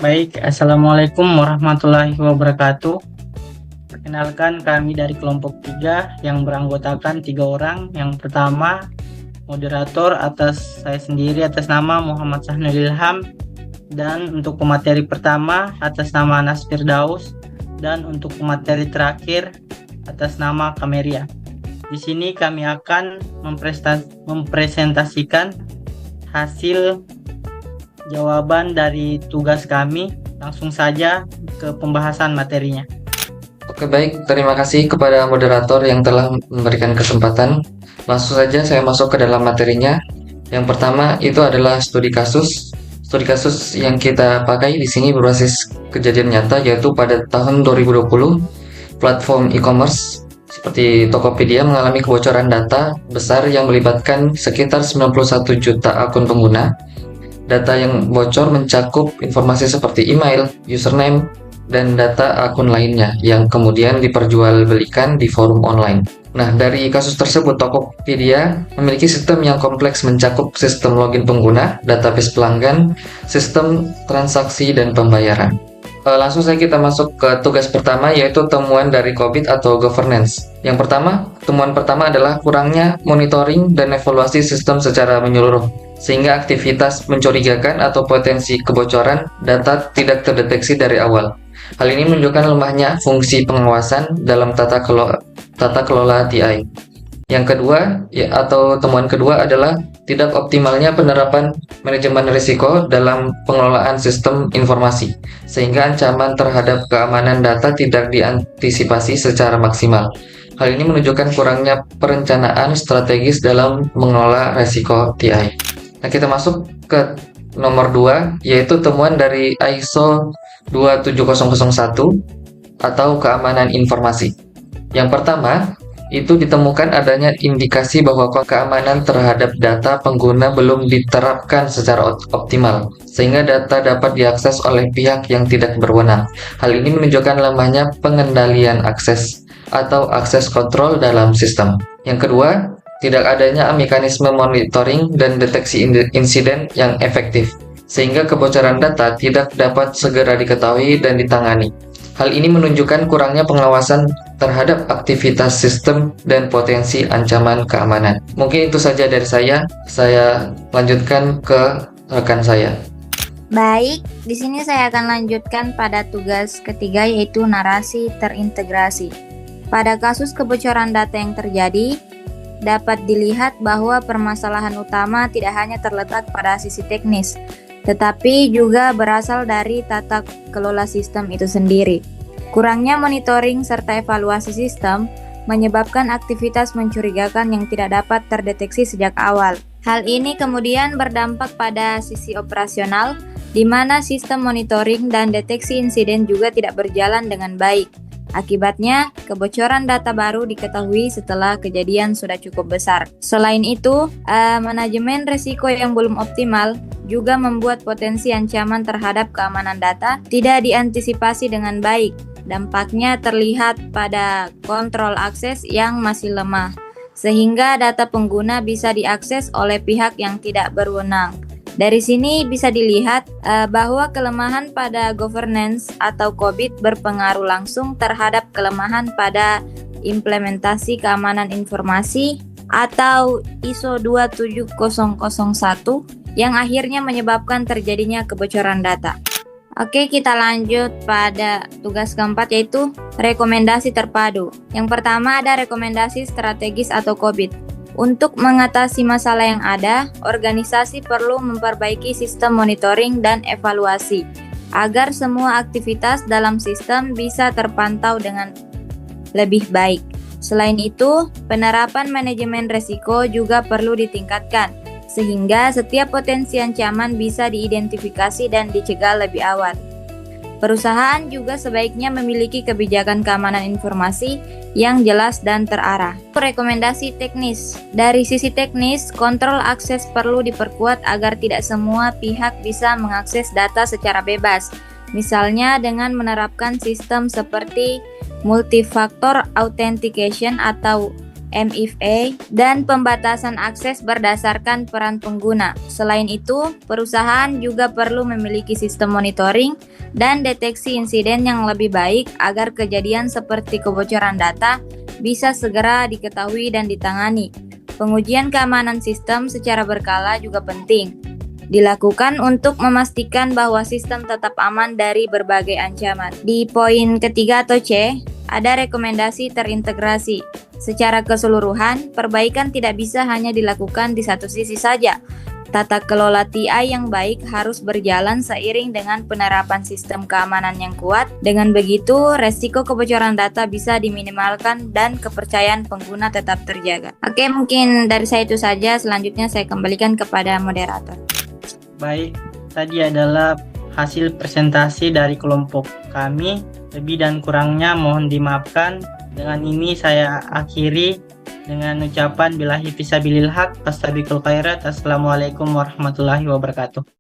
Baik, Assalamualaikum warahmatullahi wabarakatuh. Perkenalkan kami dari kelompok 3 yang beranggotakan 3 orang. Yang pertama, moderator saya sendiri atas nama Muhammad Sahnul Ilham. Dan untuk pemateri pertama atas nama Anas Firdaus. Dan untuk pemateri terakhir atas nama Kameria. Di sini kami akan mempresentasikan hasil jawaban dari tugas kami. Langsung saja ke pembahasan materinya. Oke, baik. Terima kasih kepada moderator yang telah memberikan kesempatan. Langsung saja saya masuk ke dalam materinya. Yang pertama itu adalah studi kasus. Studi kasus yang kita pakai di sini berbasis kejadian nyata, yaitu pada tahun 2020 platform e-commerce seperti Tokopedia mengalami kebocoran data besar yang melibatkan sekitar 91 juta akun pengguna. Data yang bocor mencakup informasi seperti email, username, dan data akun lainnya yang kemudian diperjualbelikan di forum online. Nah, dari kasus tersebut, Tokopedia memiliki sistem yang kompleks mencakup sistem login pengguna, database pelanggan, sistem transaksi, dan pembayaran. Langsung saja kita masuk ke tugas pertama, yaitu temuan dari COVID atau governance. Yang pertama, temuan pertama adalah kurangnya monitoring dan evaluasi sistem secara menyeluruh, sehingga aktivitas mencurigakan atau potensi kebocoran data tidak terdeteksi dari awal. Hal ini menunjukkan lemahnya fungsi pengawasan dalam tata kelola TI. Yang kedua, atau temuan kedua adalah tidak optimalnya penerapan manajemen risiko dalam pengelolaan sistem informasi, sehingga ancaman terhadap keamanan data tidak diantisipasi secara maksimal. Hal ini menunjukkan kurangnya perencanaan strategis dalam mengelola risiko TI. Nah, kita masuk ke nomor 2, yaitu temuan dari ISO 27001 atau keamanan informasi. Yang pertama, itu ditemukan adanya indikasi bahwa keamanan terhadap data pengguna belum diterapkan secara optimal, sehingga data dapat diakses oleh pihak yang tidak berwenang. Hal ini menunjukkan lemahnya pengendalian akses atau akses kontrol dalam sistem. Yang kedua, tidak adanya mekanisme monitoring dan deteksi insiden yang efektif, sehingga kebocoran data tidak dapat segera diketahui dan ditangani. Hal ini menunjukkan kurangnya pengawasan terhadap aktivitas sistem dan potensi ancaman keamanan. Mungkin itu saja dari saya. Saya lanjutkan ke rekan saya. Baik, di sini saya akan lanjutkan pada tugas ketiga, yaitu narasi terintegrasi. Pada kasus kebocoran data yang terjadi, dapat dilihat bahwa permasalahan utama tidak hanya terletak pada sisi teknis, tetapi juga berasal dari tata kelola sistem itu sendiri. Kurangnya monitoring serta evaluasi sistem menyebabkan aktivitas mencurigakan yang tidak dapat terdeteksi sejak awal. Hal ini kemudian berdampak pada sisi operasional, di mana sistem monitoring dan deteksi insiden juga tidak berjalan dengan baik. Akibatnya, kebocoran data baru diketahui setelah kejadian sudah cukup besar. Selain itu, manajemen risiko yang belum optimal juga membuat potensi ancaman terhadap keamanan data tidak diantisipasi dengan baik. Dampaknya terlihat pada kontrol akses yang masih lemah, sehingga data pengguna bisa diakses oleh pihak yang tidak berwenang. Dari sini bisa dilihat bahwa kelemahan pada governance atau COVID berpengaruh langsung terhadap kelemahan pada implementasi keamanan informasi atau ISO 27001 yang akhirnya menyebabkan terjadinya kebocoran data. Oke, kita lanjut pada tugas keempat, yaitu rekomendasi terpadu. Yang pertama ada rekomendasi strategis atau COVID. Untuk mengatasi masalah yang ada, organisasi perlu memperbaiki sistem monitoring dan evaluasi agar semua aktivitas dalam sistem bisa terpantau dengan lebih baik. Selain itu, penerapan manajemen risiko juga perlu ditingkatkan, sehingga setiap potensi ancaman bisa diidentifikasi dan dicegah lebih awal. Perusahaan juga sebaiknya memiliki kebijakan keamanan informasi yang jelas dan terarah. Rekomendasi teknis. Dari sisi teknis, kontrol akses perlu diperkuat agar tidak semua pihak bisa mengakses data secara bebas. Misalnya dengan menerapkan sistem seperti multifaktor authentication atau MFA, dan pembatasan akses berdasarkan peran pengguna. Selain itu, perusahaan juga perlu memiliki sistem monitoring dan deteksi insiden yang lebih baik agar kejadian seperti kebocoran data bisa segera diketahui dan ditangani. Pengujian keamanan sistem secara berkala juga penting dilakukan untuk memastikan bahwa sistem tetap aman dari berbagai ancaman. Di poin ketiga atau C, ada rekomendasi terintegrasi. Secara keseluruhan, perbaikan tidak bisa hanya dilakukan di satu sisi saja. Tata kelola TI yang baik harus berjalan seiring dengan penerapan sistem keamanan yang kuat. Dengan begitu, resiko kebocoran data bisa diminimalkan dan kepercayaan pengguna tetap terjaga. Oke, mungkin dari saya itu saja. Selanjutnya saya kembalikan kepada moderator. Baik, tadi adalah hasil presentasi dari kelompok kami. Lebih dan kurangnya mohon dimaafkan. Dengan ini saya akhiri dengan ucapan billahi fisabilil haq, fastabiqul khairat. Assalamualaikum warahmatullahi wabarakatuh.